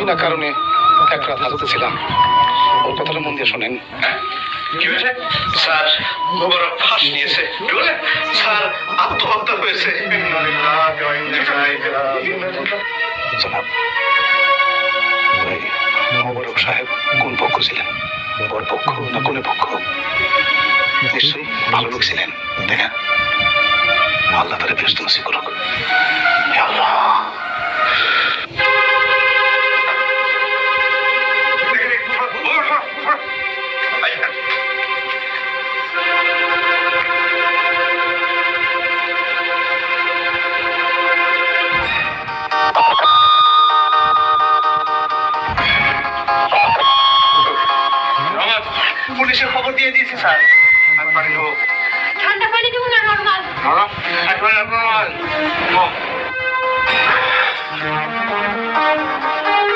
বিনা কারণে এক রাত হাজতে ছিলাম। ওর কথাটা মন দিয়ে শোনেন। কি হয়েছে স্যার? মোবারক ফাঁস নিয়েছে। কি বলে? স্যার আত্মহত্যা হয়েছে। জনাব, মোবারক সাহেব কোন পক্ষ ছিলেন? বর পক্ষ না কোন পক্ষ? নিশ্চয়ই ভালো লোক ছিলেন, তাই না? আল্লাহ তারা ব্যস্ত নসিব করুক। হে আল্লাহ। পুলিশে খবর দিয়ে দিয়েছি স্যার। ঠান্ডা পানি দেবো না নর্মাল? নরমাল।